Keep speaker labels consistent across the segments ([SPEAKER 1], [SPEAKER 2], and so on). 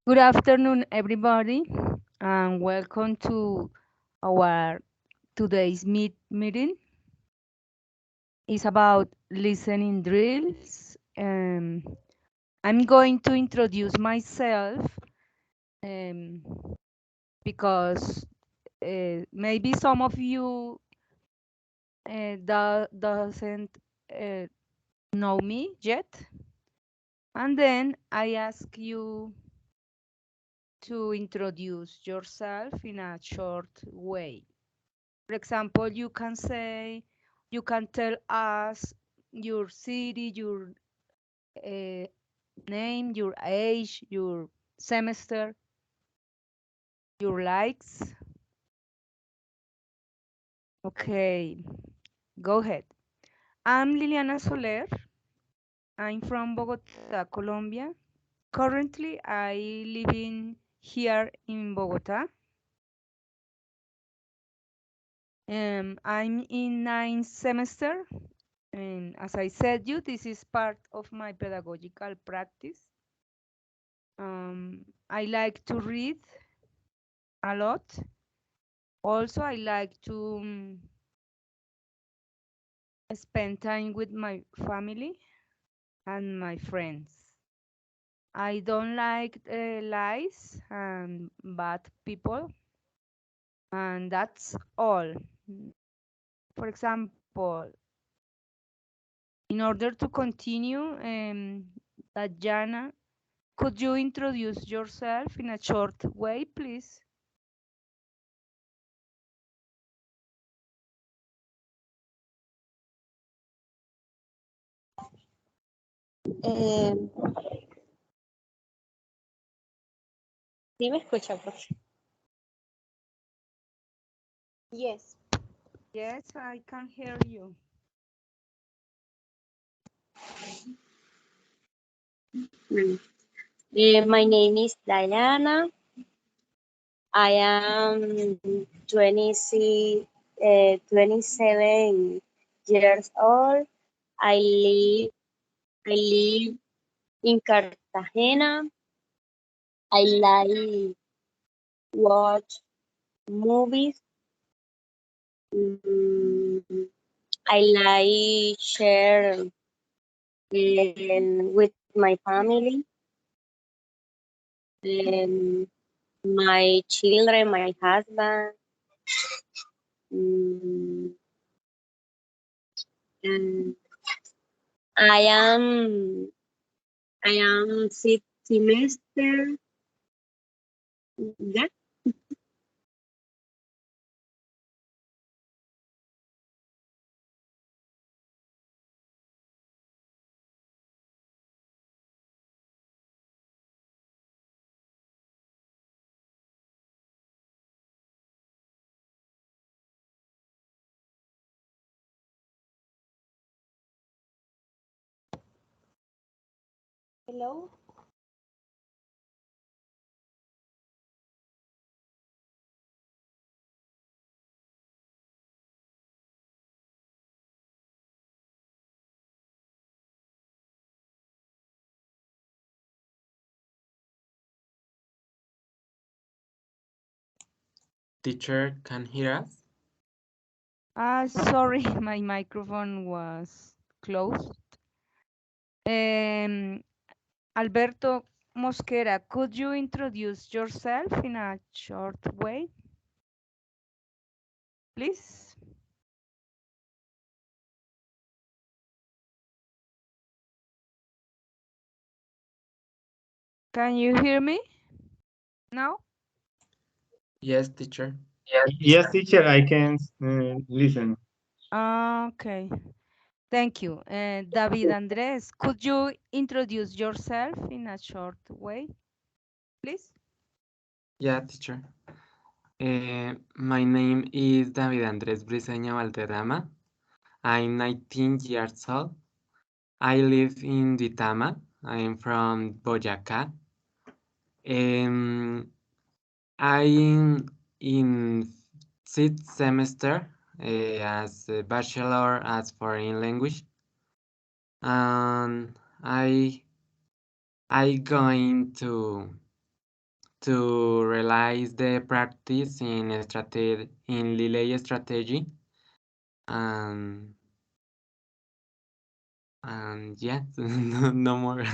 [SPEAKER 1] Good afternoon, everybody, and welcome to our today's meeting. It's about listening drills. I'm going to introduce myself um, because maybe some of you doesn't uh, know me yet, and then I ask you to introduce yourself in a short way. For example, you can tell us your city, your uh, name, your age, your semester, your likes. Okay, go ahead. I'm Liliana Soler. I'm from Bogota, Colombia. Currently, I live in here in Bogota. I'm in ninth semester, and as I said you, this is part of my pedagogical practice. I like to read a lot. Also, I like to spend time with my family and my friends. I don't like lies and bad people, and that's all. For example, in order to continue, Dajana, could you introduce yourself in a short way, please?
[SPEAKER 2] Eh, ¿Sí me escucha, por favor? Yes.
[SPEAKER 1] Yes, I can hear you.
[SPEAKER 2] My name is Diana. I am 27 years old. I live I live in Cartagena. I like watch movies. Mm, I like share with my family. Um, my children, my husband. Mm, and I am I am sixth semester. Yeah. Hello.
[SPEAKER 3] Teacher can hear us?
[SPEAKER 1] Sorry, my microphone was closed. Um, Alberto Mosquera, could you introduce yourself in a short way, please? Can you hear me now?
[SPEAKER 3] Yes, teacher.
[SPEAKER 4] Yes, teacher, I can listen.
[SPEAKER 1] Okay, thank you. David Andres, could you introduce yourself in a short way, please?
[SPEAKER 3] Yeah, teacher. My name is David Andrés Briseño Valderrama. I'm 19 years old. I live in Duitama. I'm from Boyacá. Um, I'm in sixth semester as a bachelor as foreign language, and I going to realize the practice in relay strategy, and yeah, no more.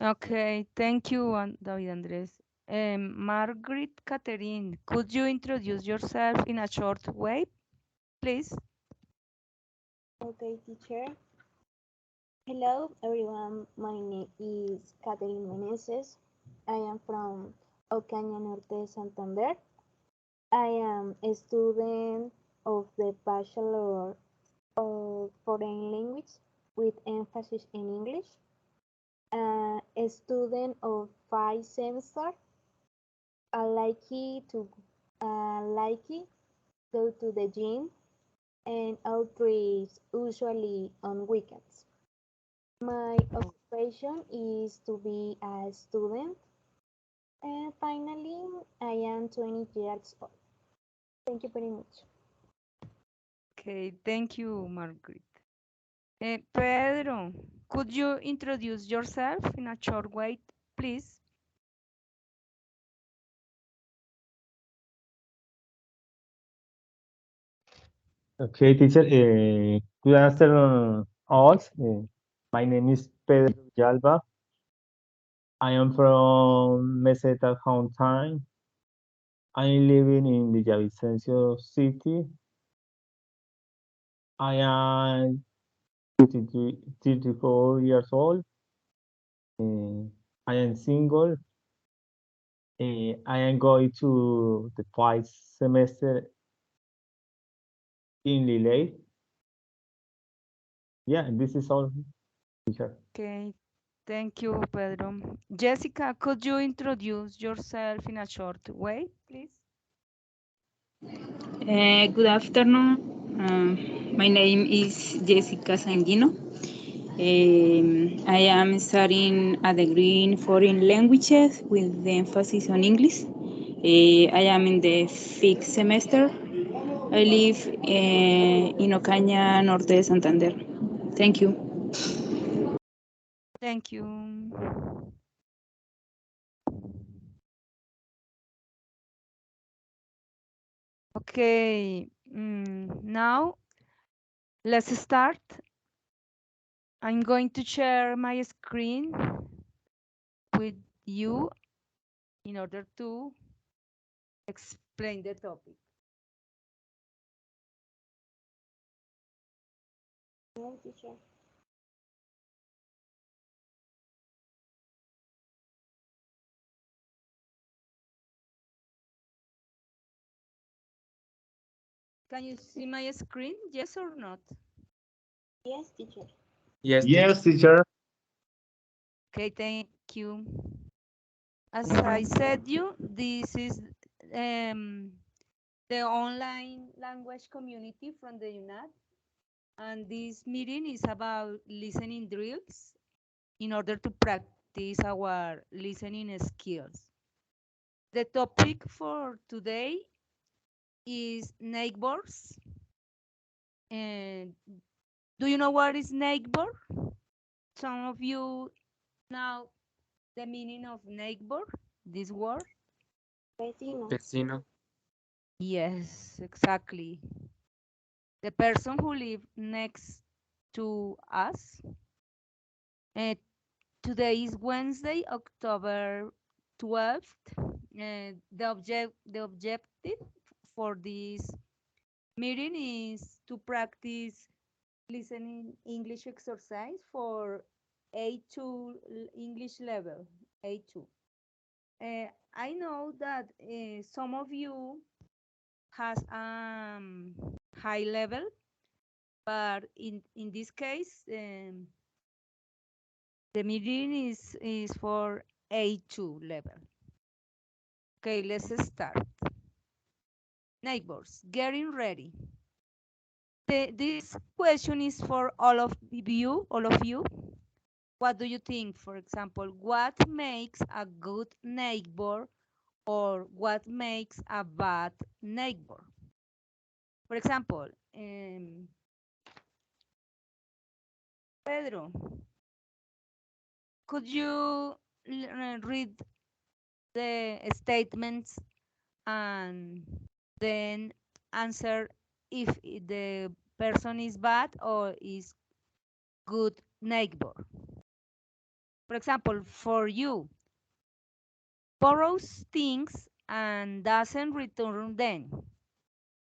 [SPEAKER 1] Okay, thank you, David Andres. Margaret Catherine, could you introduce yourself in a short way, please?
[SPEAKER 2] Okay, teacher. Hello, everyone. My name is Catherine Meneses. I am from Ocaña Norte, Santander. I am a student of the Bachelor of Foreign Language with emphasis in English. A student of 5 semesters. I like go to the gym and outreach usually on weekends. My occupation is to be a student. And finally, I am 20 years old. Thank you very much.
[SPEAKER 1] Okay, thank you, Margaret. Pedro, could you introduce yourself in a short way, please?
[SPEAKER 4] Okay, teacher. Good afternoon, all. My name is Pedro Villalba. I am from Meseta hometown. I'm living in Villavicencio City. I am 34 years old. I am single. I am going to the 5 semester in Lille. Yeah, this is all, teacher.
[SPEAKER 1] Okay, thank you, Pedro. Jessica, could you introduce yourself in a short way, please?
[SPEAKER 5] Good afternoon. My name is Jessica Sanguino. I am studying a degree in foreign languages with the emphasis on English. I am in the 5th semester. I live in Ocaña, Norte de Santander. Thank you.
[SPEAKER 1] Thank you. Okay, now let's start. I'm going to share my screen with you in order to explain the topic.
[SPEAKER 2] No, teacher.
[SPEAKER 1] Can you see my screen? Yes or not?
[SPEAKER 2] Yes, teacher.
[SPEAKER 3] Yes,
[SPEAKER 4] Yes, teacher.
[SPEAKER 1] Okay, thank you. As I said you, this is the online language community from the UNAD, and this meeting is about listening drills in order to practice our listening skills. The topic for today is neighbors. And do you know what is neighbor? Some of you know the meaning of neighbor, this word?
[SPEAKER 2] Vecino.
[SPEAKER 3] vecino.
[SPEAKER 1] Yes, exactly. The person who lives next to us. Uh, Today is Wednesday, October 12th. The objective for this meeting is to practice listening English exercise for A2 English level, A2. I know that some of you has high level, but in this case, the meeting is for A2 level. Okay, let's start. Neighbors, getting ready. This question is for all of you, What do you think? For example, what makes a good neighbor or what makes a bad neighbor? For example, Pedro, could you read the statements and then answer if the person is bad or is good neighbor. For example, for you, borrows things and doesn't return them.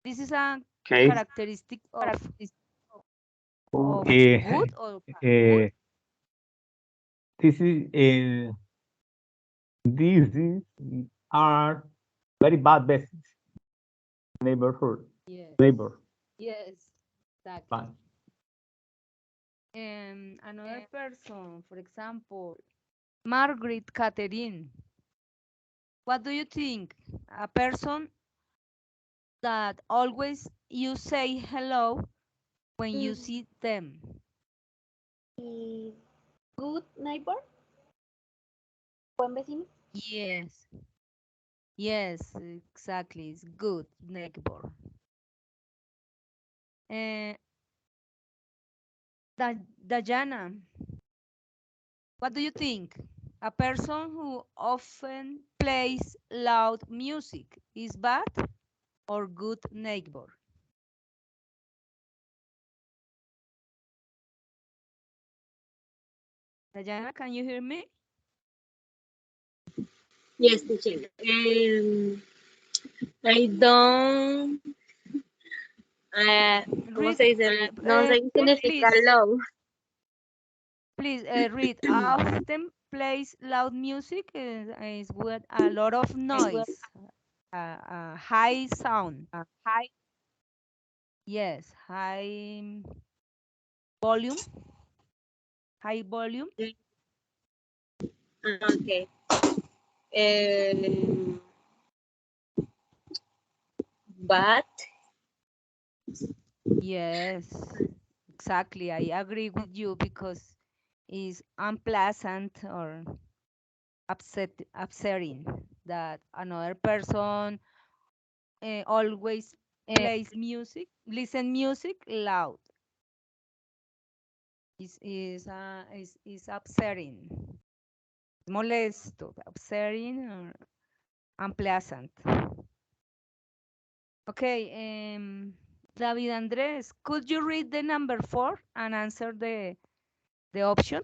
[SPEAKER 1] This is a
[SPEAKER 4] Okay.
[SPEAKER 1] characteristic of
[SPEAKER 4] Uh,
[SPEAKER 1] good or
[SPEAKER 4] uh, this is these are very bad basics. Neighborhood.
[SPEAKER 1] yes,
[SPEAKER 4] Neighbor.
[SPEAKER 1] yes, exactly.
[SPEAKER 4] Bad.
[SPEAKER 1] Another person, for example, Margaret Catherine. What do you think? A person that always you say hello when you
[SPEAKER 2] Mm,
[SPEAKER 1] see them.
[SPEAKER 2] is good neighbor, buen vecino.
[SPEAKER 1] Yes, yes, exactly. It's good neighbor. Uh, Dajana, what do you think? A person who often plays loud music is bad or good neighbor? Dajana, can you hear me?
[SPEAKER 6] Yes, teacher. I don't, ¿cómo
[SPEAKER 1] Read,
[SPEAKER 6] se dice? No sé qué significa
[SPEAKER 1] please,
[SPEAKER 6] low.
[SPEAKER 1] please read. Often plays loud music is with a lot of noise, high sound.
[SPEAKER 6] Hi.
[SPEAKER 1] Yes, volume, high volume.
[SPEAKER 6] Okay. Um, but
[SPEAKER 1] Yes, exactly. I agree with you because it's unpleasant or upsetting that another person always plays music, listen music loud. Is upsetting, molesto, upsetting or unpleasant. Okay, David Andres, could you read the number 4 and answer the option?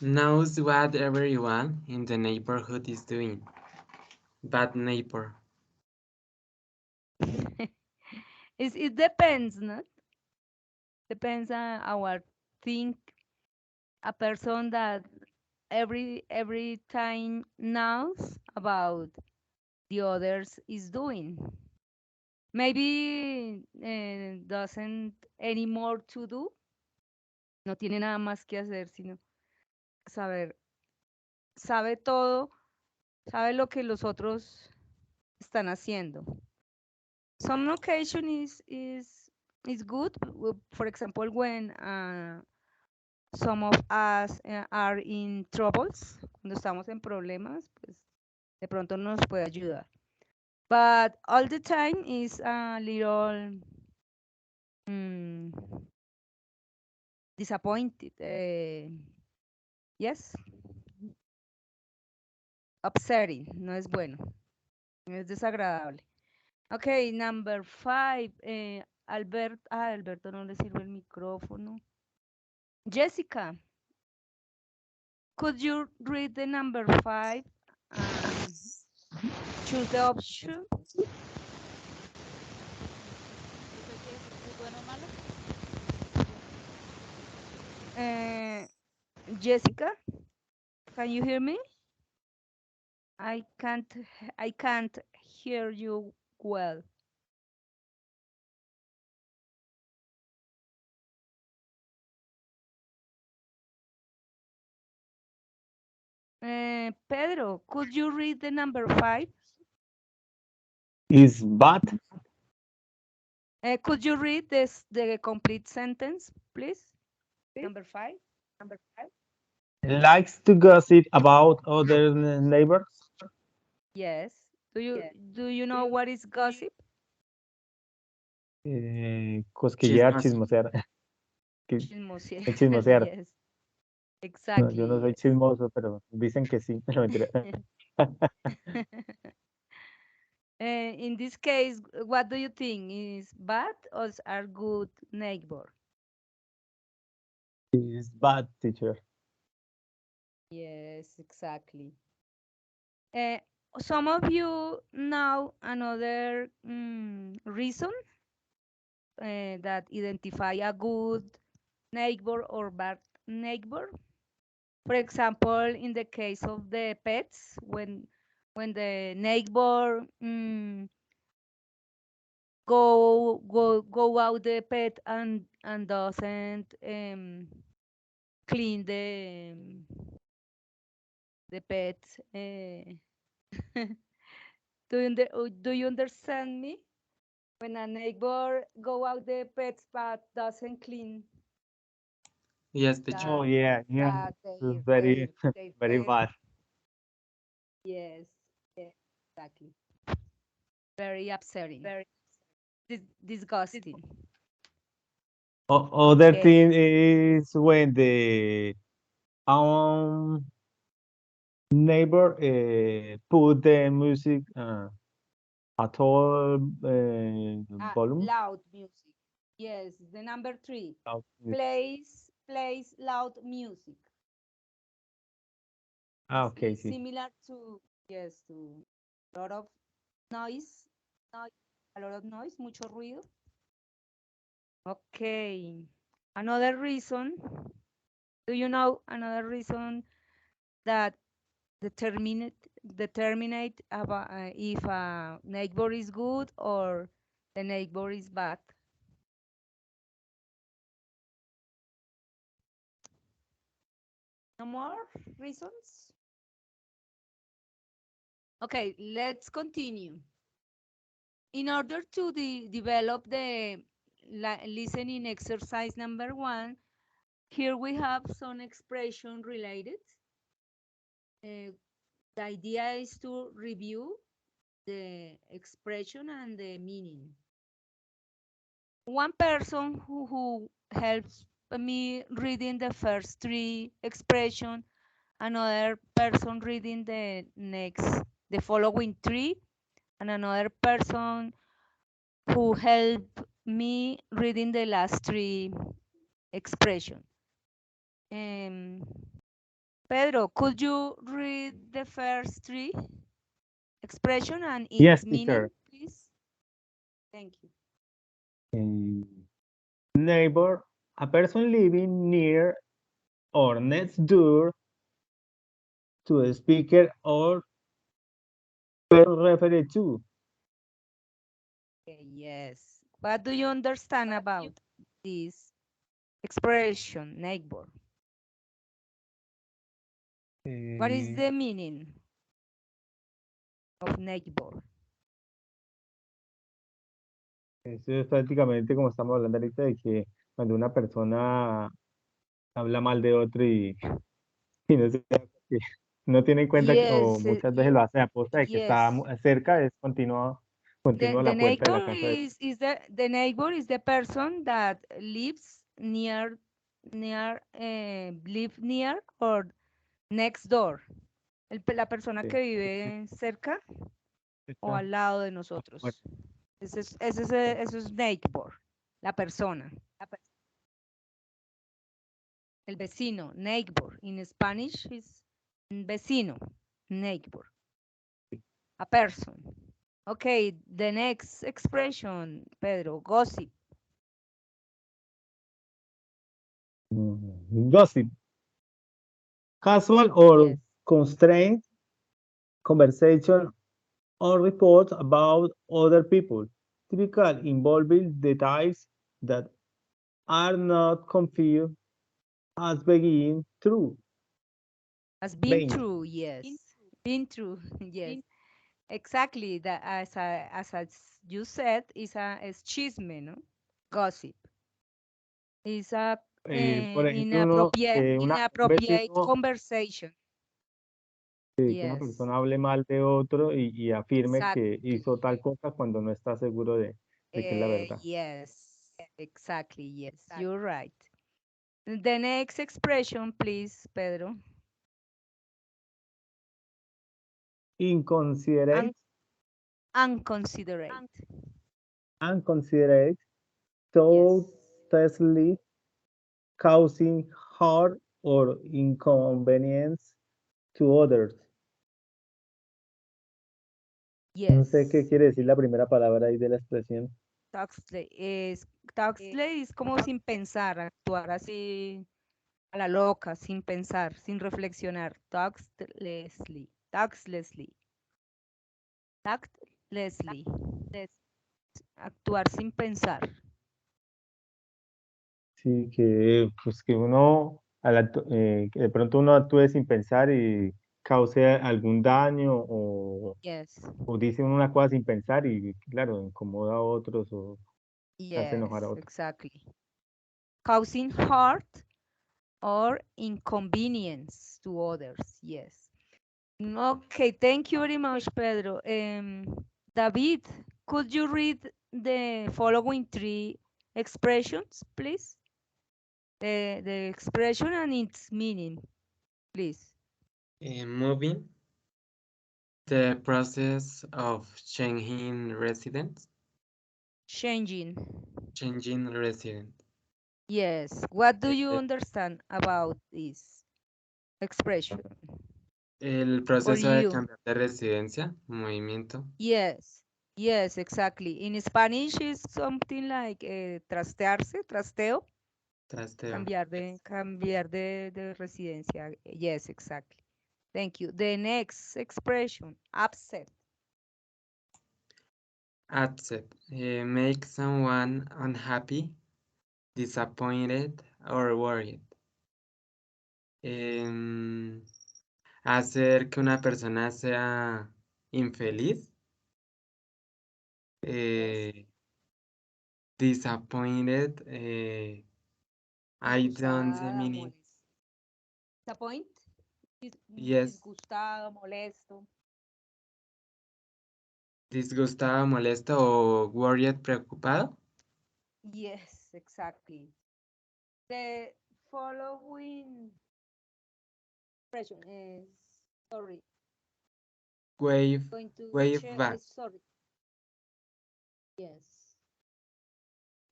[SPEAKER 3] Knows what everyone in the neighborhood is doing. Bad neighbor.
[SPEAKER 1] It depends, not? Depends on our think a person that every time knows about the others is doing. Maybe doesn't any more to do. No tiene nada más que hacer, sino saber, sabe todo, sabe lo que los otros están haciendo. Some occasion is good. For example, when some of us are in troubles, cuando estamos en problemas, pues de pronto nos puede ayudar. But all the time is a little disappointed. Yes, upsetting, no es bueno, es desagradable. Okay, number 5. Alberto no le sirve el micrófono. Jessica, could you read the number 5 and choose the option? Jessica, can you hear me? I can't I can't hear you well. Pedro, could you read the number 5?
[SPEAKER 4] Is bad.
[SPEAKER 1] Could you read the complete sentence, please? Number 5.
[SPEAKER 4] Likes to gossip about other neighbors.
[SPEAKER 1] Yes. Do you know what is gossip?
[SPEAKER 4] Cosquillear,
[SPEAKER 3] Chismoso.
[SPEAKER 4] chismosear.
[SPEAKER 1] Chismosear.
[SPEAKER 4] Chismosear.
[SPEAKER 1] Yes.
[SPEAKER 4] No, yo no
[SPEAKER 1] Exactly,
[SPEAKER 4] soy
[SPEAKER 1] yes.
[SPEAKER 4] chismoso, pero dicen que sí. No, mentira.
[SPEAKER 1] In this case, what do you think is bad or are good neighbor?
[SPEAKER 4] It's bad, teacher.
[SPEAKER 1] Yes, exactly. Uh, some of you know another reason that identify a good neighbor or bad neighbor. For example, in the case of the pets, when the neighbor go out the pet and doesn't clean the pet. Do you understand me? When a neighbor go out the pets but doesn't clean
[SPEAKER 3] Yes, teacher.
[SPEAKER 4] Oh,
[SPEAKER 1] that
[SPEAKER 4] yeah, yeah.
[SPEAKER 1] that
[SPEAKER 4] It's very,
[SPEAKER 1] their
[SPEAKER 4] very
[SPEAKER 1] pet.
[SPEAKER 4] bad.
[SPEAKER 1] Yes, yes, exactly. Very upsetting. Very disgusting.
[SPEAKER 4] Other
[SPEAKER 1] Okay.
[SPEAKER 4] thing is when the neighbor put the music at all volume.
[SPEAKER 1] Loud music. Yes, the number 3.
[SPEAKER 4] Loud music.
[SPEAKER 1] Plays loud music.
[SPEAKER 4] Okay,
[SPEAKER 1] It's
[SPEAKER 4] sí.
[SPEAKER 1] similar to, yes, to a lot of noise, a lot of noise, mucho ruido. Okay. Another reason, do you know another reason that determinate about if a neighbor is good or the neighbor is bad? No more reasons? Okay, let's continue. In order to develop the listening exercise number 1, here we have some expression related. The idea is to review the expression and the meaning. One person who helps me reading the first 3 expression, another person reading the following 3, and another person who helped me reading the last 3 expression. Pedro, could you read the first 3 expression and
[SPEAKER 4] Yes,
[SPEAKER 1] its
[SPEAKER 4] teacher.
[SPEAKER 1] meaning, please? Thank you.
[SPEAKER 4] Neighbor, a person living near or next door to a speaker or person referred to.
[SPEAKER 1] Okay, yes. What do you understand about this expression, neighbor? What is
[SPEAKER 4] Eh,
[SPEAKER 1] the meaning of neighbor?
[SPEAKER 4] Eso es prácticamente como estamos hablando ahorita de que cuando una persona habla mal de otro y no, no tiene en cuenta o
[SPEAKER 1] Yes,
[SPEAKER 4] muchas veces lo hace a posta de que está
[SPEAKER 1] yes.
[SPEAKER 4] cerca, es continua, continua
[SPEAKER 1] The
[SPEAKER 4] la puerta de
[SPEAKER 1] neighbor
[SPEAKER 4] la casa de...
[SPEAKER 1] the neighbor is the person that lives near live near or next door. La persona
[SPEAKER 4] Sí,
[SPEAKER 1] que vive cerca o
[SPEAKER 4] está
[SPEAKER 1] al lado de
[SPEAKER 4] a la puerta.
[SPEAKER 1] nosotros. Eso es neighbor, la persona. El vecino, neighbor. In Spanish is vecino, neighbor. A person. Okay, the next expression, Pedro, gossip.
[SPEAKER 4] Gossip, casual or
[SPEAKER 1] Yes.
[SPEAKER 4] constrained conversation or reports about other people, typical involving details that are not confused as being true.
[SPEAKER 1] Has been
[SPEAKER 4] Plain.
[SPEAKER 1] true, yes. Been true, yes. Exactly. That you said, is chisme, no? Gossip. Is a
[SPEAKER 4] Por ejemplo, un
[SPEAKER 1] inappropriate
[SPEAKER 4] vecino,
[SPEAKER 1] conversation.
[SPEAKER 4] que una
[SPEAKER 1] Yes,
[SPEAKER 4] persona hable mal de otro y afirme que
[SPEAKER 1] exactly.
[SPEAKER 4] hizo tal cosa cuando no está seguro de que es la verdad.
[SPEAKER 1] Yes, exactly. Yes, you're right. The next expression, please, Pedro.
[SPEAKER 4] Inconsiderate,
[SPEAKER 1] Unconsiderate.
[SPEAKER 4] unconsiderate,
[SPEAKER 1] Yes.
[SPEAKER 4] thoughtlessly, causing harm or inconvenience to others. No
[SPEAKER 1] Yes.
[SPEAKER 4] sé qué quiere decir la primera palabra ahí de la expresión.
[SPEAKER 1] Taxley es como sin pensar, actuar así a la loca, sin pensar, sin reflexionar. Tactlessly. Tactlessly. Tactlessly. Actuar sin pensar.
[SPEAKER 4] Sí, que pues que uno que de pronto uno actúe sin pensar y cause algún daño
[SPEAKER 1] Yes.
[SPEAKER 4] o dice uno una cosa sin pensar y claro, incomoda a otros o hace enojar a
[SPEAKER 1] Yes,
[SPEAKER 4] otros.
[SPEAKER 1] exactly. Causing hurt or inconvenience to others. Yes. Okay, thank you very much, Pedro. David, could you read the following three expressions, please? The expression and its meaning, please.
[SPEAKER 3] Moving, the process of
[SPEAKER 1] Changing.
[SPEAKER 3] changing resident.
[SPEAKER 1] Yes. What do you
[SPEAKER 3] Eh,
[SPEAKER 1] understand about this expression?
[SPEAKER 3] El
[SPEAKER 1] For
[SPEAKER 3] proceso de
[SPEAKER 1] you.
[SPEAKER 3] cambiar de residencia, movimiento,
[SPEAKER 1] Yes. Yes, exactly. In Spanish, is something like trastearse, trasteo.
[SPEAKER 3] trasteo.
[SPEAKER 1] Cambiar de residencia. Yes, exactly. Thank you. The next expression, upset.
[SPEAKER 3] Upset, make someone unhappy, disappointed, or worried. Em, hacer que una persona sea infeliz,
[SPEAKER 1] Yes.
[SPEAKER 3] disappointed, I don't the
[SPEAKER 1] Disgustada,
[SPEAKER 3] meaning.
[SPEAKER 1] molesta. Disappoint.
[SPEAKER 3] Yes,
[SPEAKER 1] Disgustado, molesto.
[SPEAKER 3] disgustado, molesto o worried, preocupado.
[SPEAKER 1] Yes, exactly. The following expression is, sorry,
[SPEAKER 3] Wave,
[SPEAKER 1] going to
[SPEAKER 3] wave
[SPEAKER 1] check,
[SPEAKER 3] back.
[SPEAKER 1] sorry. Yes.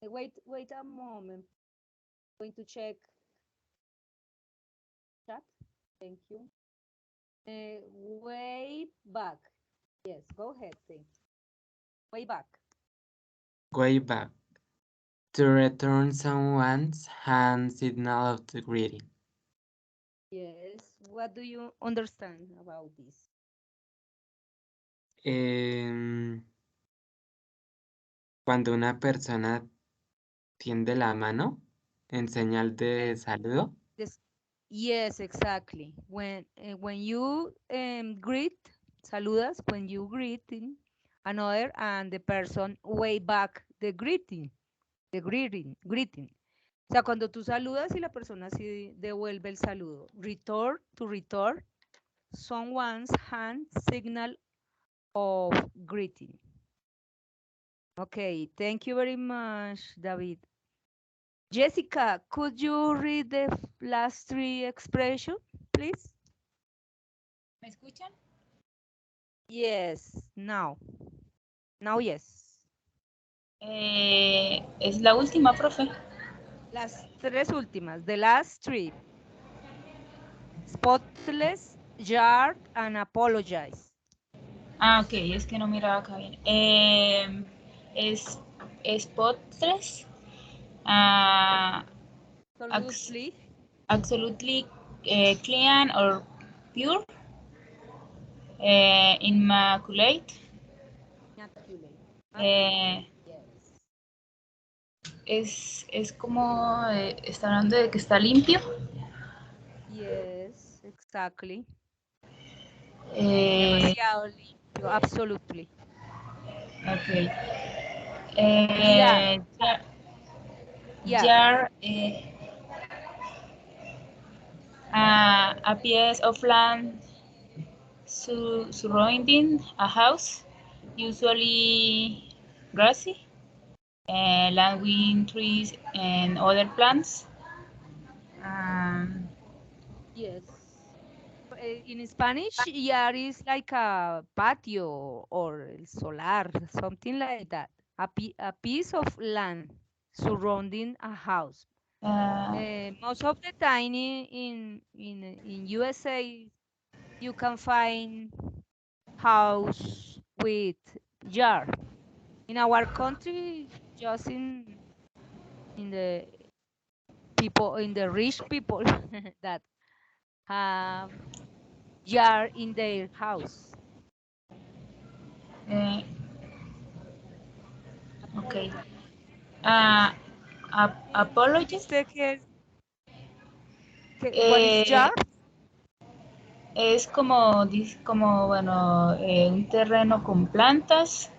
[SPEAKER 1] Wait a moment. Going to check chat. Thank you. Way back. Yes, go ahead. Thank you. Way back.
[SPEAKER 3] Way back. To return someone's hand signal of the greeting.
[SPEAKER 1] Yes. What do you understand about this?
[SPEAKER 3] Cuando una persona tiende la mano en señal de saludo.
[SPEAKER 1] This, yes, exactly. When you greet, saludas, when you greeting another and the person way back the greeting, greeting. O sea, cuando tú saludas y la persona sí devuelve el saludo. Return, to return someone's hand signal of greeting. Okay, thank you very much, David. Jessica, could you read the last three expressions, please?
[SPEAKER 5] ¿Me escuchan?
[SPEAKER 1] Yes, now. Now, yes.
[SPEAKER 5] Es la última, profe.
[SPEAKER 1] Las tres últimas, the last three. Spotless, yard, and apologize.
[SPEAKER 5] Ah, ok, es que no miraba acá bien. Es spotless,
[SPEAKER 1] Absolutely.
[SPEAKER 5] absolutely clean or pure, immaculate.
[SPEAKER 1] Immaculate.
[SPEAKER 5] Eh,
[SPEAKER 1] Yes.
[SPEAKER 5] es como, está hablando de que está limpio.
[SPEAKER 1] Yes, exactly.
[SPEAKER 5] Eh,
[SPEAKER 1] Demasiado limpio, absolutely.
[SPEAKER 5] ok.
[SPEAKER 1] Yeah. Yeah.
[SPEAKER 5] Jar, a piece of land surrounding a house, usually grassy, land with trees and other plants.
[SPEAKER 1] Yes. In Spanish, yard is like a patio or el solar, something like that. A piece of land surrounding a house. Most of the time in USA, you can find house with yard. In our country, just in the people, in the rich people that have yard in their house.
[SPEAKER 5] Okay.
[SPEAKER 1] Apologies.
[SPEAKER 5] Apologies.
[SPEAKER 1] ¿Usted what is yard?
[SPEAKER 5] Es como, como bueno, un terreno con plantas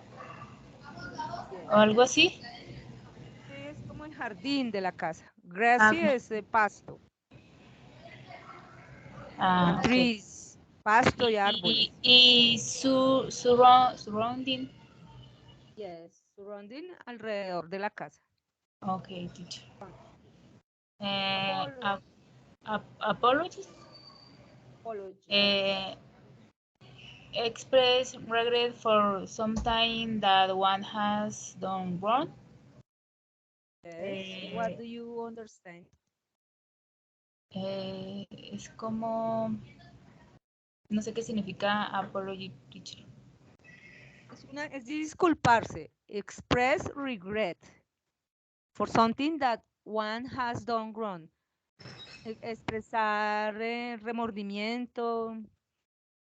[SPEAKER 1] Yes.
[SPEAKER 5] o algo así.
[SPEAKER 1] Es como el jardín de la casa.
[SPEAKER 5] Ah,
[SPEAKER 1] Grassy es pasto. And
[SPEAKER 5] ok.
[SPEAKER 1] trees, pasto y árboles.
[SPEAKER 5] Y surrounding.
[SPEAKER 1] Yes, surrounding alrededor de la casa.
[SPEAKER 5] Ok, teacher.
[SPEAKER 1] Apologies.
[SPEAKER 5] Apologies. Express regret for something that one has done wrong.
[SPEAKER 1] Yes. What do you understand?
[SPEAKER 5] Es como, no sé qué significa apology, teacher.
[SPEAKER 1] Es disculparse. Express regret for something that one has done wrong. Expresar remordimiento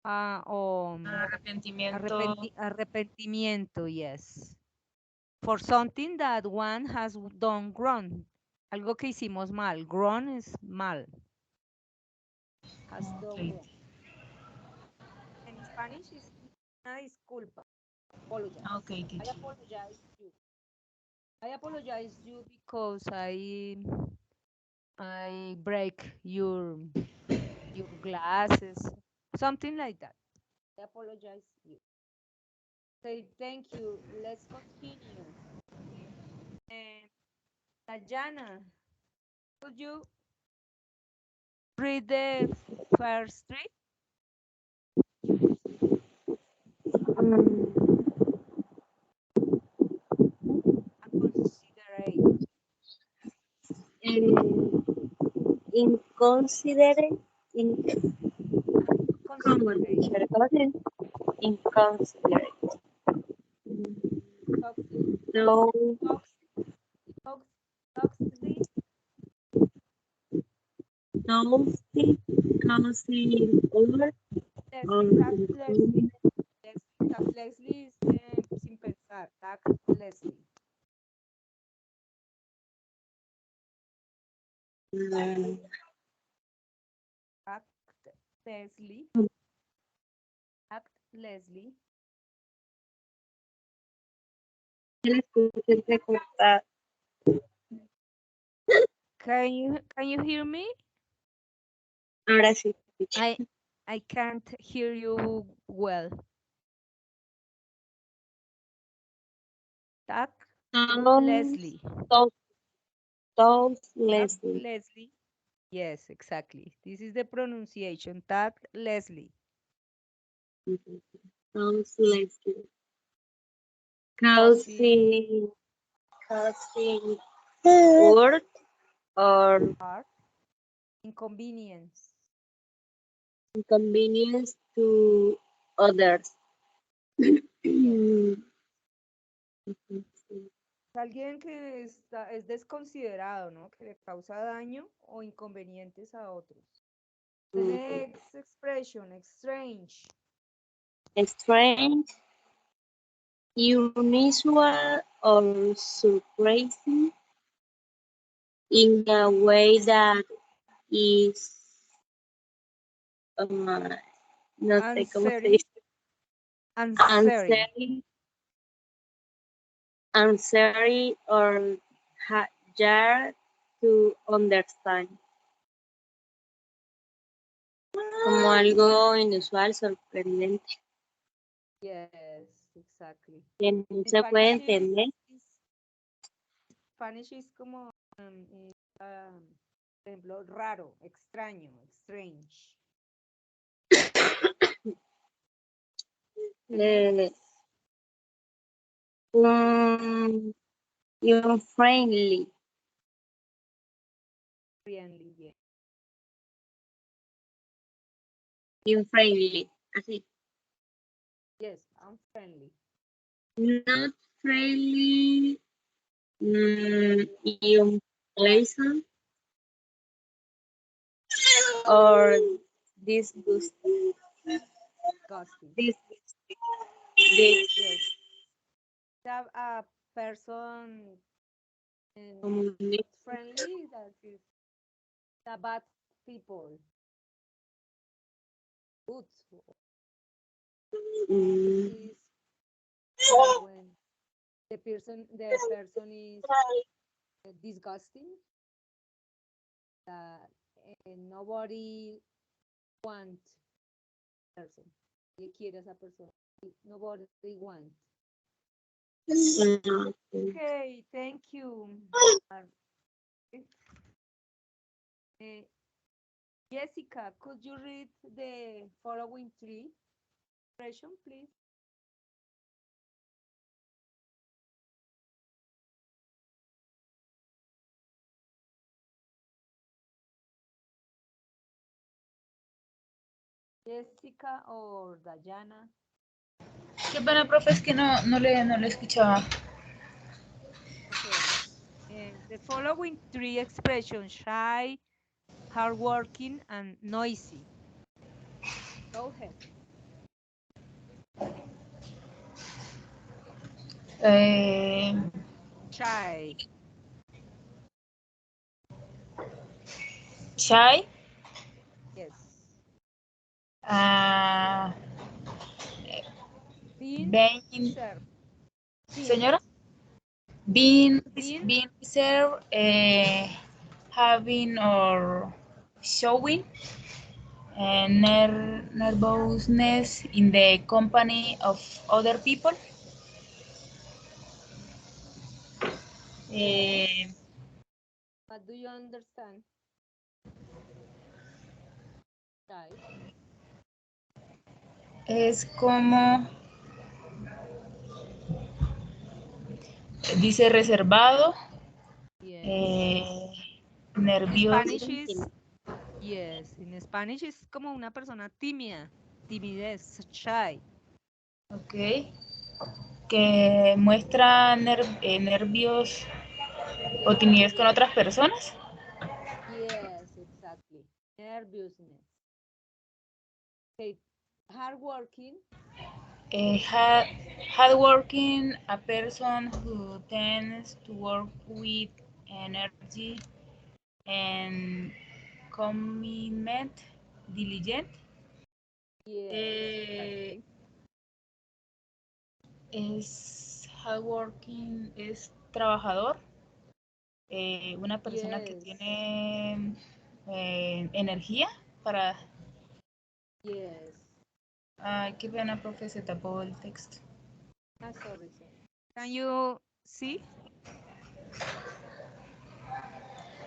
[SPEAKER 1] o
[SPEAKER 5] Arrepentimiento.
[SPEAKER 1] arrepentimiento, yes. For something that one has done wrong. Algo que hicimos mal. Wrong es mal. Has done wrong. En Spanish es una disculpa. Apologize.
[SPEAKER 5] Okay, teacher.
[SPEAKER 1] I apologize you. I apologize you because I break your glasses, something like that. I apologize you. Say thank you. Let's continue. Dayana, could you read the first three and considerate?
[SPEAKER 6] Inconsiderate.
[SPEAKER 1] Considerate.
[SPEAKER 6] Inconsiderate.
[SPEAKER 1] Toxic.
[SPEAKER 6] No.
[SPEAKER 1] Toxic.
[SPEAKER 6] No stick. Causing over.
[SPEAKER 1] Leslie. Leslie es sin pensar. Leslie. Act Leslie. Act Leslie. Can you hear me?
[SPEAKER 6] Ahora sí.
[SPEAKER 1] I can't hear you well. Tag Leslie.
[SPEAKER 6] Leslie.
[SPEAKER 1] Leslie. Yes, exactly. This is the pronunciation. Tag Leslie.
[SPEAKER 6] Leslie. Causing hurt or
[SPEAKER 1] inconvenience
[SPEAKER 6] to others.
[SPEAKER 1] Alguien que es desconsiderado, ¿no? Que le causa daño o inconvenientes a otros. The next expression, strange.
[SPEAKER 6] Strange, unusual, or surprising in a way that is no sé cómo se dice. Answering or hard to understand. Como algo inusual, sorprendente.
[SPEAKER 1] Yes, exactly.
[SPEAKER 6] Que no se puede entender.
[SPEAKER 1] Spanish es como Por ejemplo, raro, extraño, strange.
[SPEAKER 6] Eh, unfriendly.
[SPEAKER 1] Friendly, yeah.
[SPEAKER 6] Unfriendly. Así.
[SPEAKER 1] Yes, unfriendly.
[SPEAKER 6] Not friendly. Unpleasant. Or disgusting.
[SPEAKER 1] Ghosting.
[SPEAKER 6] Disgusting.
[SPEAKER 1] Yes. A person
[SPEAKER 6] Commonly.
[SPEAKER 1] not friendly, that is the bad people. Good
[SPEAKER 6] Mm,
[SPEAKER 1] is when the person is disgusting, that nobody wants person. Que quiere a esa persona. Nobody wants.
[SPEAKER 6] okay.
[SPEAKER 1] Okay, thank you. Uh, Jessica, could you read the following three expression, please? Jessica or Dayana?
[SPEAKER 5] Qué pena, profe, es que no le escuchaba.
[SPEAKER 1] Okay. The following three expressions: shy, hardworking, and noisy. Go ahead.
[SPEAKER 5] Eh,
[SPEAKER 1] Shy.
[SPEAKER 5] shy,
[SPEAKER 1] Yes.
[SPEAKER 5] ah,
[SPEAKER 1] Being
[SPEAKER 5] being,
[SPEAKER 1] reserved.
[SPEAKER 5] señora,
[SPEAKER 1] Being
[SPEAKER 5] being reserved, having or showing nervousness in the company of other people.
[SPEAKER 1] yes.
[SPEAKER 5] Eh,
[SPEAKER 1] What do you understand? Shy.
[SPEAKER 5] es como, dice reservado,
[SPEAKER 1] Yes.
[SPEAKER 5] eh,
[SPEAKER 1] In
[SPEAKER 5] nervioso.
[SPEAKER 1] Spanish is yes. In Spanish es como una persona tímida. Timidez, shy.
[SPEAKER 5] Ok. Que muestra nervios o timidez con otras personas.
[SPEAKER 1] Yes, exactly. Nervousness. Okay. Hardworking.
[SPEAKER 5] Hardworking, a person who tends to work with energy and commitment, diligent.
[SPEAKER 1] Yes,
[SPEAKER 5] Eh,
[SPEAKER 1] exactly.
[SPEAKER 5] es hardworking, es trabajador, una persona que
[SPEAKER 1] Yes.
[SPEAKER 5] tiene energía para...
[SPEAKER 1] Yes.
[SPEAKER 5] Ay, qué pena, profe, se tapó el texto.
[SPEAKER 1] Ah, sorry, sorry. Can you see?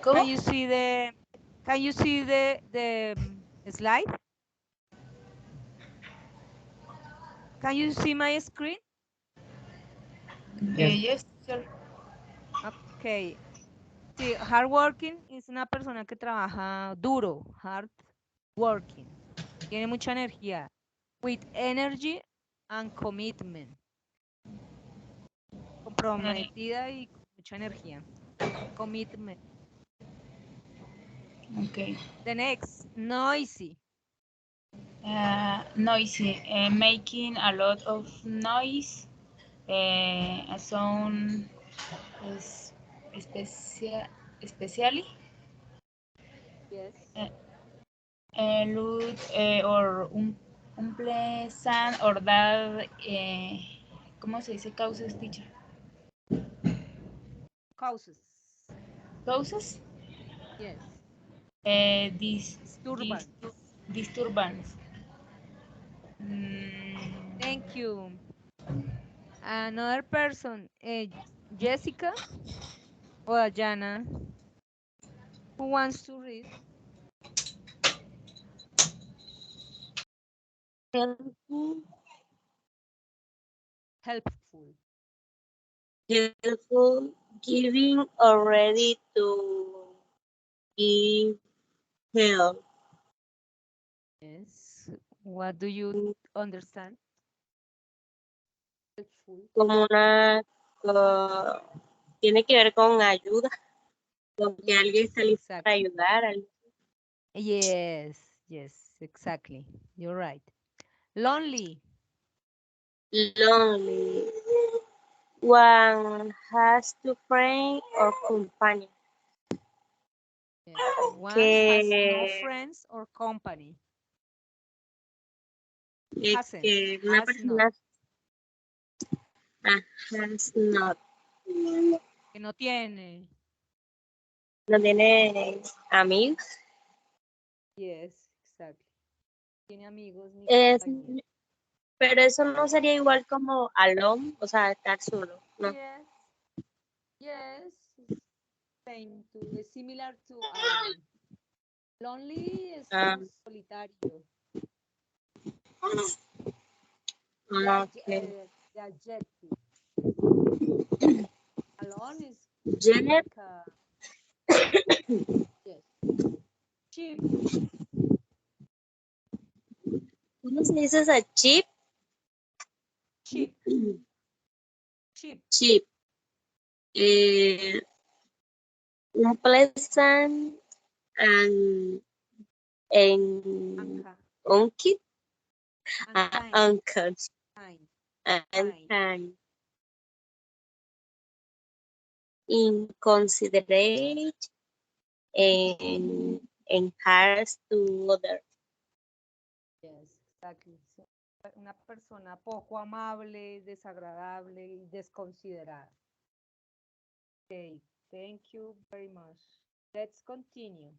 [SPEAKER 5] ¿Cómo?
[SPEAKER 1] Can you see the slide? Can you see my screen?
[SPEAKER 5] Yes, sir.
[SPEAKER 1] Okay. Sí, hardworking es una persona que trabaja duro, hard working. Tiene mucha energía. With energy and commitment. Comprometida y con mucha energía. Commitment.
[SPEAKER 5] Okay.
[SPEAKER 1] The next, noisy.
[SPEAKER 5] Noisy, making a lot of noise, a sound es, especially,
[SPEAKER 1] Yes.
[SPEAKER 5] loud, or unpleasant, or that, ¿cómo se dice causes, teacher?
[SPEAKER 1] Causes.
[SPEAKER 5] Causes,
[SPEAKER 1] Yes. Disturbance.
[SPEAKER 5] disturbance. Mm,
[SPEAKER 1] Thank you. Another person, Jessica o Dayana. Who wants to read?
[SPEAKER 6] Helpful.
[SPEAKER 1] Helpful.
[SPEAKER 6] Helpful. Giving or ready to give help.
[SPEAKER 1] Yes. What do you understand? Helpful.
[SPEAKER 6] Como una, tiene que ver con ayuda, con que alguien está listo para
[SPEAKER 1] Exactly.
[SPEAKER 6] ayudar.
[SPEAKER 1] Yes, yes, exactly. You're right. Lonely.
[SPEAKER 6] Lonely. One has to friend or companion.
[SPEAKER 1] Yes. One has no
[SPEAKER 6] Que,
[SPEAKER 1] friends or company. Hasn't.
[SPEAKER 6] que una
[SPEAKER 1] Has not.
[SPEAKER 6] persona has not,
[SPEAKER 1] Que no tiene.
[SPEAKER 6] no tiene amigos.
[SPEAKER 1] Yes, exactly. Tiene amigos ni
[SPEAKER 6] Es,
[SPEAKER 1] compañía.
[SPEAKER 6] pero eso no sería igual como alone, o sea, estar solo, ¿no?
[SPEAKER 1] Yes. Yes. Same to, is similar to alone. Lonely es
[SPEAKER 6] Ah,
[SPEAKER 1] solitario.
[SPEAKER 6] okay.
[SPEAKER 1] The adjective. Alone is
[SPEAKER 6] Jenner,
[SPEAKER 1] like a, yes. Cheap.
[SPEAKER 6] ¿cómo se dice esa? Cheap,
[SPEAKER 1] Cheap. Cheap.
[SPEAKER 6] cheap. Unpleasant and
[SPEAKER 1] Anka.
[SPEAKER 6] unkind,
[SPEAKER 1] Unkind.
[SPEAKER 6] unkind,
[SPEAKER 1] Kind.
[SPEAKER 6] and
[SPEAKER 1] Kind.
[SPEAKER 6] kind. Inconsiderate and harsh to others.
[SPEAKER 1] Yes, exactly. So, una persona poco amable, desagradable y desconsiderada. Okay, thank you very much. Let's continue.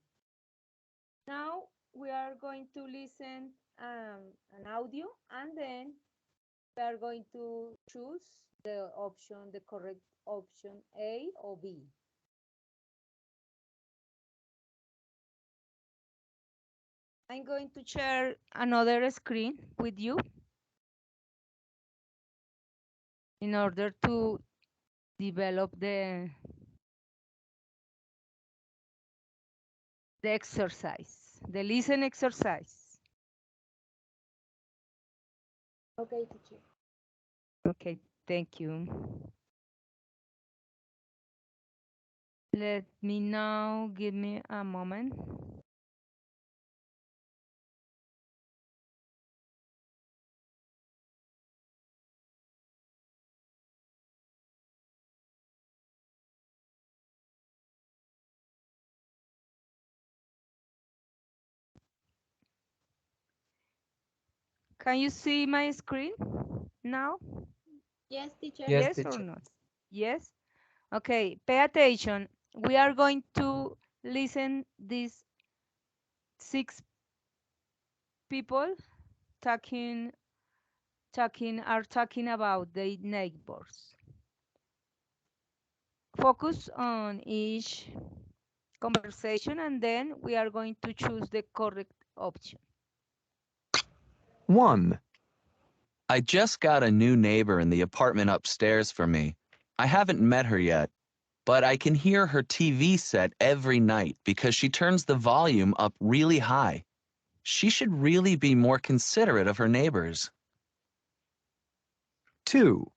[SPEAKER 1] Now we are going to listen an audio and then we are going to choose the option, the correct option A or B. I'm going to share another screen with you in order to develop the exercise, the listen exercise.
[SPEAKER 2] Okay, teacher.
[SPEAKER 1] Okay, thank you. Let me know, give me a moment. Can you see my screen now?
[SPEAKER 2] Yes, teacher.
[SPEAKER 3] Yes,
[SPEAKER 1] Yes or
[SPEAKER 3] teacher.
[SPEAKER 1] not? Yes? Okay, pay attention. We are going to listen these 6 people talking about their neighbors. Focus on each conversation and then we are going to choose the correct option.
[SPEAKER 7] 1. I just got a new neighbor in the apartment upstairs from me. I haven't met her yet, but I can hear her TV set every night because she turns the volume up really high. She should really be more considerate of her neighbors.
[SPEAKER 8] 2.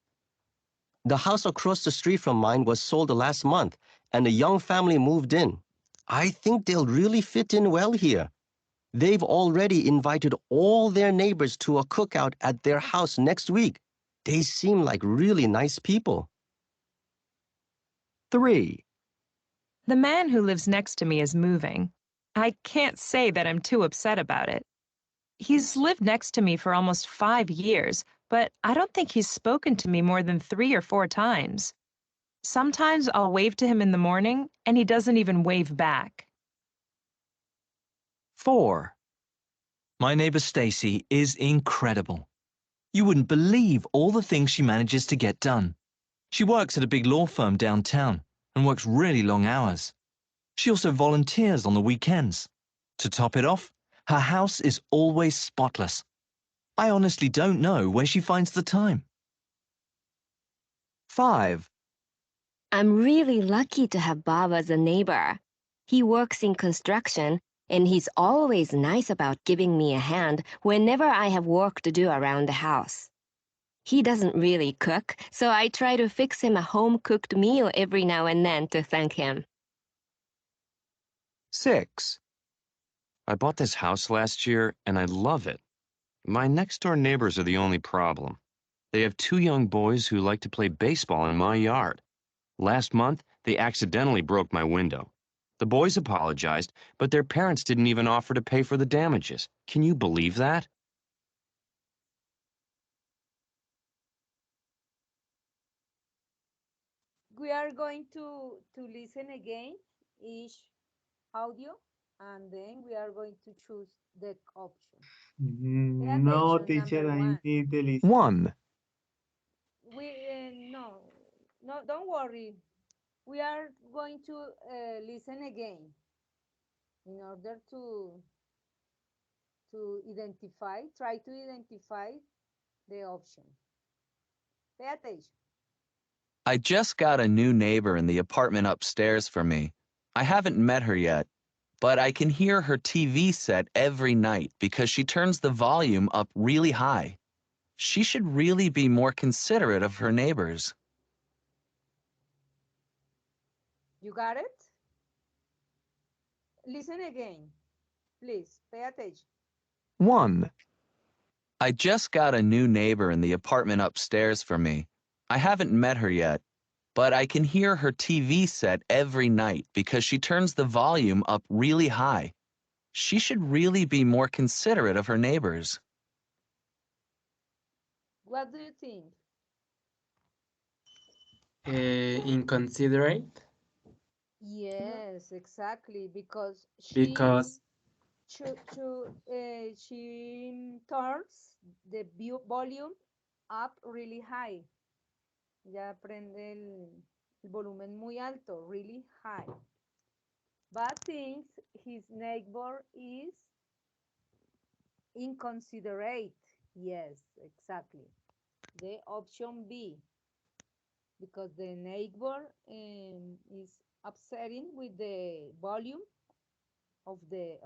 [SPEAKER 8] The house across the street from mine was sold last month, and a young family moved in. I think they'll really fit in well here. They've already invited all their neighbors to a cookout at their house next week. They seem like really nice people.
[SPEAKER 7] 3.
[SPEAKER 9] The man who lives next to me is moving. I can't say that I'm too upset about it. He's lived next to me for almost 5 years, but I don't think he's spoken to me more than 3 or 4 times. Sometimes I'll wave to him in the morning, and he doesn't even wave back.
[SPEAKER 7] 4. My neighbor Stacy is incredible. You wouldn't believe all the things she manages to get done. She works at a big law firm downtown and works really long hours.
[SPEAKER 10] She also volunteers on the weekends. To top it off, her house is always spotless. I honestly don't know where she finds the time. 5.
[SPEAKER 11] I'm really lucky to have Bob as a neighbor. He works in construction, and he's always nice about giving me a hand whenever I have work to do around the house. He doesn't really cook, so I try to fix him a home-cooked meal every now and then to thank him.
[SPEAKER 10] 6.
[SPEAKER 12] I bought this house last year, and I love it. My next-door neighbors are the only problem. They have 2 young boys who like to play baseball in my yard. Last month, they accidentally broke my window. The boys apologized, but their parents didn't even offer to pay for the damages. Can you believe that?
[SPEAKER 1] We are going to listen again each audio, and then we are going to choose the option. Pay
[SPEAKER 4] No,
[SPEAKER 1] attention,
[SPEAKER 4] teacher,
[SPEAKER 1] number
[SPEAKER 4] I
[SPEAKER 1] one.
[SPEAKER 4] need the list.
[SPEAKER 10] 1.
[SPEAKER 1] No, don't worry. We are going to listen again in order to try to identify the option. Pay attention.
[SPEAKER 7] I just got a new neighbor in the apartment upstairs for me. I haven't met her yet, but I can hear her TV set every night because she turns the volume up really high. She should really be more considerate of her neighbors.
[SPEAKER 1] You got it? Listen again. Please, pay attention.
[SPEAKER 10] 1.
[SPEAKER 7] I just got a new neighbor in the apartment upstairs for me. I haven't met her yet, but I can hear her TV set every night because she turns the volume up really high. She should really be more considerate of her neighbors.
[SPEAKER 1] What do you think?
[SPEAKER 3] Inconsiderate,
[SPEAKER 1] Yes, exactly, because
[SPEAKER 3] because
[SPEAKER 1] she turns the volume up really high. Ya prende el volumen muy alto, really high. But thinks his neighbor is inconsiderate. Yes, exactly. The option B, because the neighbor is upsetting with the volume of the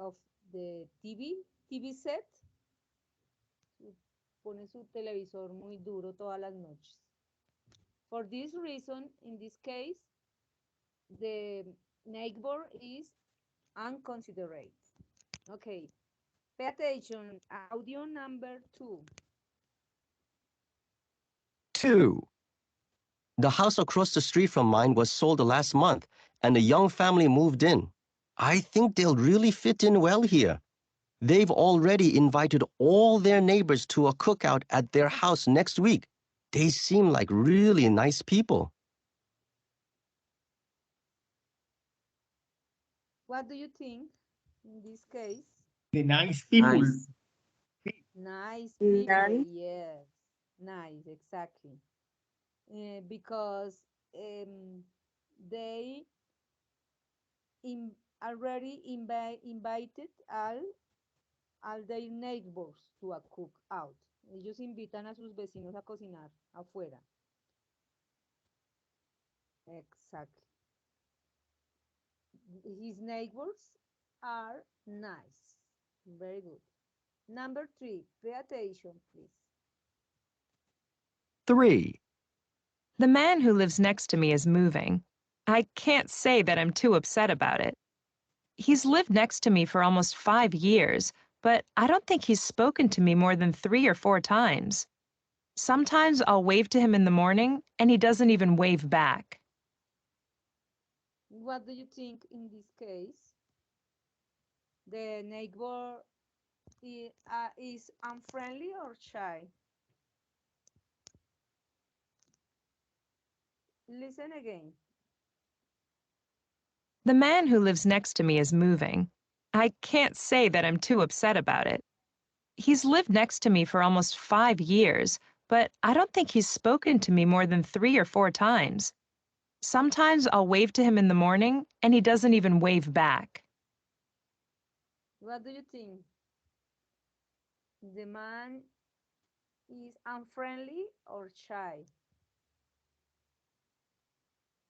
[SPEAKER 1] TV set. Pone su televisor muy duro todas las noches. For this reason, in this case, the neighbor is inconsiderate. Okay, pay attention. Audio number 2.
[SPEAKER 8] 2. The house across the street from mine was sold last month, and a young family moved in. I think they'll really fit in well here. They've already invited all their neighbors to a cookout at their house next week. They seem like really nice people.
[SPEAKER 1] What do you think in this case?
[SPEAKER 4] The nice people.
[SPEAKER 3] nice.
[SPEAKER 1] Nice people,
[SPEAKER 6] Nice.
[SPEAKER 1] yes. Nice, exactly. Because they already invited all their neighbors to a cookout. Ellos invitan a sus vecinos a cocinar afuera. Exactly. His neighbors are nice. Very good. Number 3, pay attention, please.
[SPEAKER 10] 3.
[SPEAKER 9] The man who lives next to me is moving. I can't say that I'm too upset about it. He's lived next to me for almost 5 years, but I don't think he's spoken to me more than 3 or 4 times. Sometimes I'll wave to him in the morning, and he doesn't even wave back.
[SPEAKER 1] What do you think in this case? The neighbor is unfriendly or shy? Listen again.
[SPEAKER 9] The man who lives next to me is moving. I can't say that I'm too upset about it. He's lived next to me for almost 5 years, but I don't think he's spoken to me more than 3 or 4 times. Sometimes I'll wave to him in the morning, and he doesn't even wave back.
[SPEAKER 1] What do you think? The man is unfriendly or shy?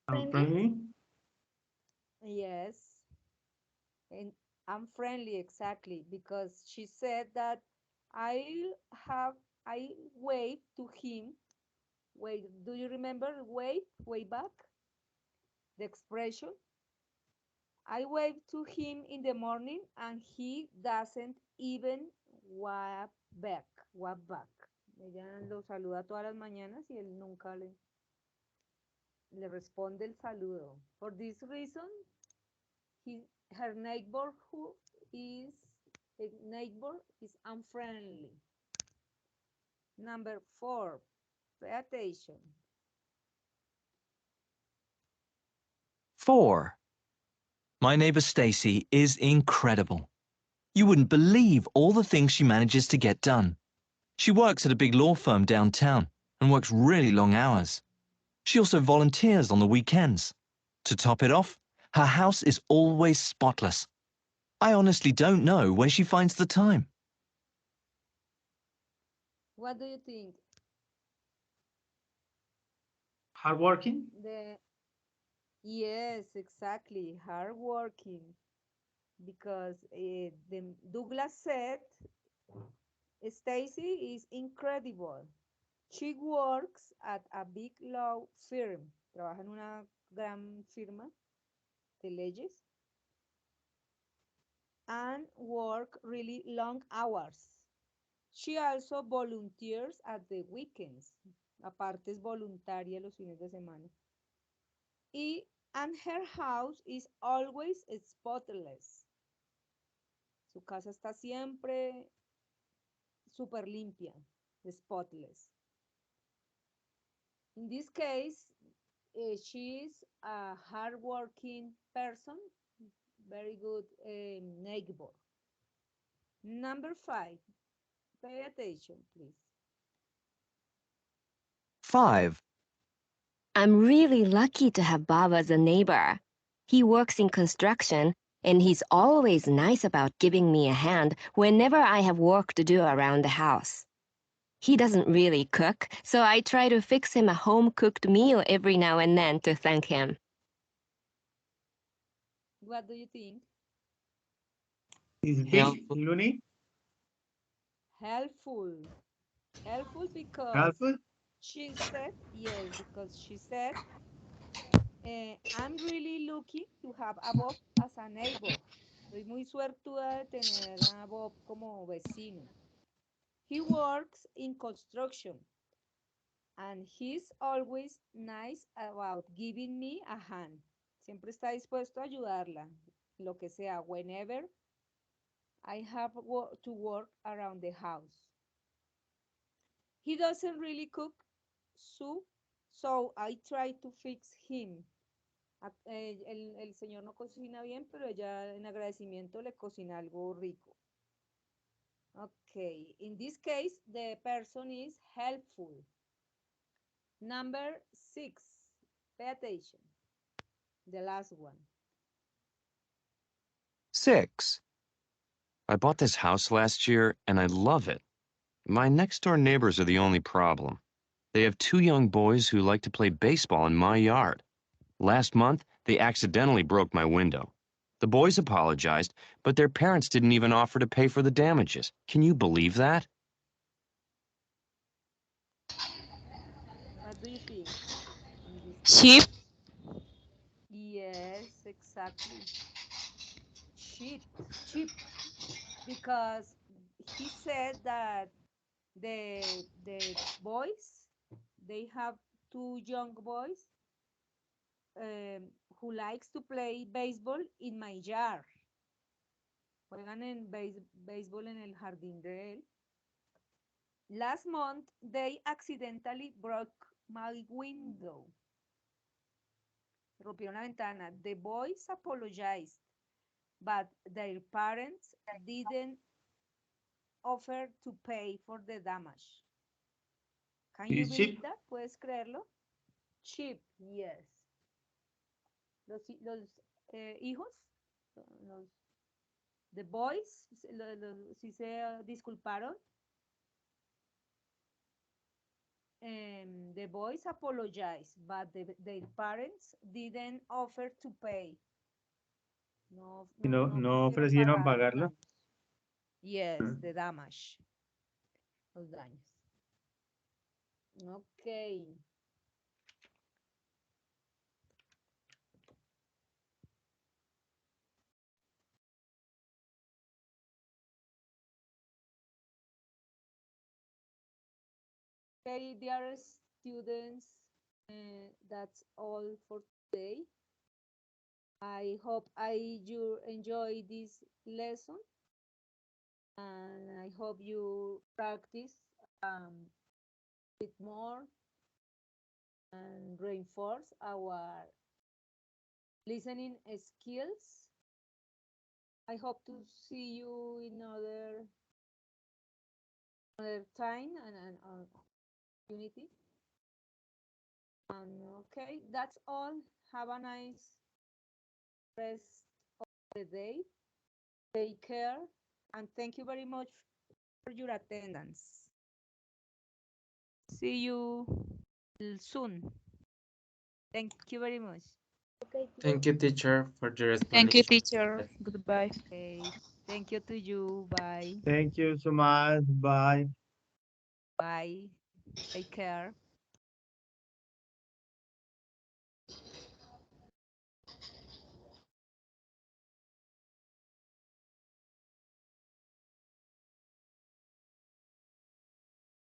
[SPEAKER 2] Friendly?
[SPEAKER 1] Yes, and unfriendly exactly because she said that I'll have I wave to him. Wait, do you remember wave? Way back? The expression? I wave to him in the morning and he doesn't even wave back. Wave back. Ella lo saluda todas las mañanas y él nunca le responde el saludo. For this reason, he, her neighborhood is a neighbor is unfriendly. Number 4, pay attention.
[SPEAKER 10] 4. My neighbor Stacy is incredible. You wouldn't believe all the things she manages to get done. She works at a big law firm downtown and works really long hours. She also volunteers on the weekends. To top it off, her house is always spotless. I honestly don't know where she finds the time.
[SPEAKER 1] What do you think?
[SPEAKER 13] Hardworking?
[SPEAKER 1] Yes, exactly, hardworking. Because Douglas said Stacy is incredible. She works at a big law firm. Trabaja en una gran firma de leyes and work really long hours. She also volunteers at the weekends. Aparte es voluntaria los fines de semana. And her house is always spotless. Su casa está siempre super limpia, spotless. In this case, she is a hardworking person, very good neighbor. Number 5, pay attention, please.
[SPEAKER 10] 5.
[SPEAKER 11] I'm really lucky to have Bob as a neighbor. He works in construction, and he's always nice about giving me a hand whenever I have work to do around the house. He doesn't really cook, so I try to fix him a home-cooked meal every now and then to thank him.
[SPEAKER 1] What do you think?
[SPEAKER 13] Is big,
[SPEAKER 3] Helpful.
[SPEAKER 13] Looney?
[SPEAKER 1] Helpful. Helpful because
[SPEAKER 13] Helpful?
[SPEAKER 1] she said, yes, because she said, I'm really lucky to have a Bob as a neighbor. Soy muy suertuda de tener a Bob como vecino. He works in construction and he's always nice about giving me a hand. Siempre está dispuesto a ayudarla, lo que sea, whenever I have to work around the house. He doesn't really cook soup, so I try to fix him. El señor no cocina bien, pero ella en agradecimiento le cocina algo rico. Okay, in this case, the person is helpful. Number 6, pay attention. The last one.
[SPEAKER 12] 6. I bought this house last year and I love it. My next door neighbors are the only problem. They have two young boys who like to play baseball in my yard. Last month, they accidentally broke my window. The boys apologized, but their parents didn't even offer to pay for the damages. Can you believe that?
[SPEAKER 1] What do you think in this
[SPEAKER 6] Sheep.
[SPEAKER 1] case? Yes, exactly. Cheap, cheap, because he said that the boys, they have two young boys um, who likes to play baseball in my yard. Juegan en béisbol en el jardín de él. Last month, they accidentally broke my window. Rompieron la ventana. The boys apologized, but their parents didn't offer to pay for the damage. Can you
[SPEAKER 13] Is
[SPEAKER 1] believe
[SPEAKER 13] cheap?
[SPEAKER 1] that? ¿Puedes creerlo? Cheap, yes. hijos, the boys, si se disculparon. The boys apologized, but their parents didn't offer to pay. No,
[SPEAKER 13] No
[SPEAKER 1] quisieron
[SPEAKER 13] ofrecieron
[SPEAKER 1] pagar los
[SPEAKER 13] pagarlo.
[SPEAKER 1] daños. Yes, the damage. Los daños. Okay. Okay, dear students, that's all for today. I hope you enjoy this lesson, and I hope you practice it more and reinforce our listening skills. I hope to see you in another time and opportunity. And okay, that's all. Have a nice rest of the day. Take care, and thank you very much for your attendance. See you soon. Thank you very much.
[SPEAKER 2] Okay,
[SPEAKER 3] Thank you, teacher, for your
[SPEAKER 5] Thank you,
[SPEAKER 3] explanation.
[SPEAKER 5] teacher. Goodbye.
[SPEAKER 1] Okay. Thank you to you. Bye.
[SPEAKER 13] Thank you so much. Bye.
[SPEAKER 1] Bye. Take care.